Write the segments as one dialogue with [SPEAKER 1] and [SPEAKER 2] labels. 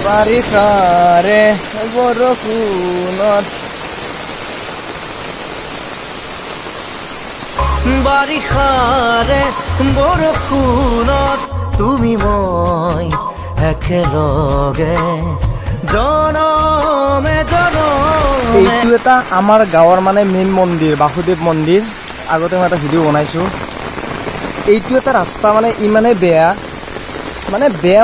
[SPEAKER 1] বাৰিষাৰে বৰষুণত
[SPEAKER 2] বাৰিষাৰে বৰষুণত তুমি মই একেলগে জনমে জনমে।
[SPEAKER 1] এইটো এটা আমাৰ গাঁৱৰ মানে মেইন মন্দিৰ বাসুদেৱ মন্দিৰ। আগতে মই এটা ভিডিঅ' বনাইছোঁ। এইটো এটা ৰাস্তা মানে ইমানেই বেয়া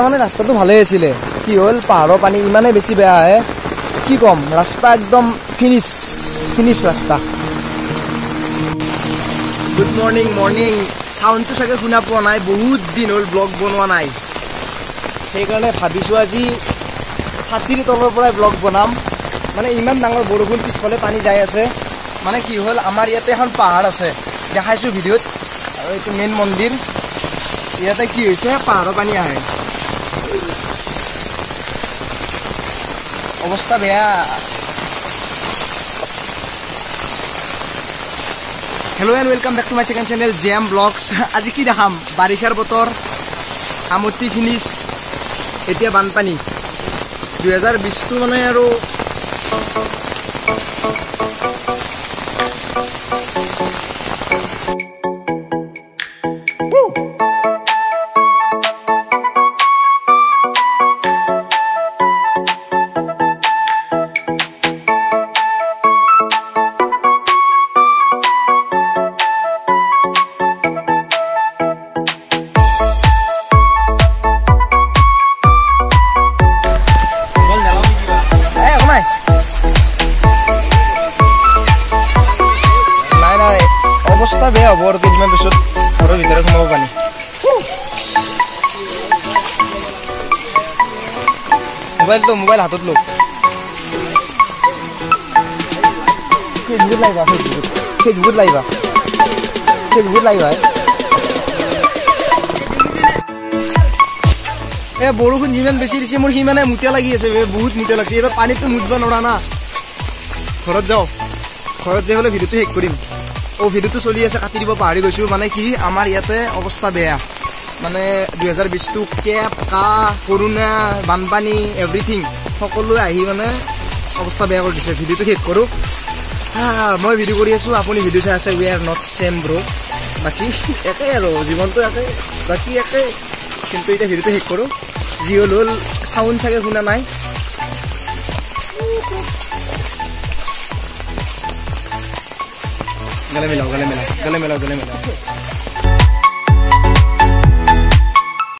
[SPEAKER 1] মানে ৰাস্তাটো ভালেই আছিলে। কি হ'ল পাহাৰৰ পানী ইমানেই বেছি বেয়া আহে কি ক'ম। ৰাস্তা একদম ফিনিছ ৰাস্তা। গুড মৰ্ণিং চাউণ্ডটো চাগে শুনা পোৱা নাই। বহুত দিন হ'ল ব্লগ বনোৱা নাই, সেইকাৰণে ভাবিছোঁ আজি ছাতিৰ তলৰ পৰাই ব্লগ বনাম। মানে ইমান ডাঙৰ বৰষুণ, পিছফালে পানী যাই আছে। মানে কি হ'ল আমাৰ ইয়াতে এখন পাহাৰ আছে, দেখাইছোঁ ভিডিঅ'ত। আৰু এইটো মেইন মন্দিৰ। ইয়াতে কি হৈছে পাহাৰৰ পানী আহে, অৱস্থা বেয়া। Hello' and welcome back to my second channel JM blogs. আজি কি দেখাম, বাৰিষাৰ বতৰ, আমতি ফিনিছ, এতিয়া বানপানী। 2020টো মানে আৰু অৱস্থা বেয়া হ'ব আৰু কেইদিনমান পিছত ঘৰৰ ভিতৰত সোমাব পানী। মোবাইল হাতত লওক। ফেচবুকত লাইবা বৰষুণ যিমান বেছি দিছে মোৰ সিমানে মুতীয়া লাগি আছে। বহুত মুতীয়া লাগিছে। এইবাৰ পানীতটো মুতিব নোৱাৰা না। ঘৰত যাওঁ, ঘৰত যাই পেলাই ভিডিঅ'টো শেষ কৰিম। ভিডিঅ'টো চলি আছে, কাটি দিব পাহৰি গৈছোঁ। মানে কি আমাৰ ইয়াতে অৱস্থা বেয়া। মানে 2020টো কেপ কাহ কৰোণা বানপানী এভৰিথিং সকলোৱে আহি মানে অৱস্থা বেয়া কৰি দিছে। ভিডিঅ'টো শেষ কৰোঁ। মই ভিডিঅ' কৰি আছোঁ, আপুনি ভিডিঅ' চাই আছে। উই আৰ নট চেম ব্ৰ'। বাকী একেই আৰু জীৱনটো একেই, বাকী একেই। কিন্তু এতিয়া ভিডিঅ'টো শেষ কৰোঁ। যি হ'ল চাউণ্ড চাগে শুনা নাই। গলে মিলাও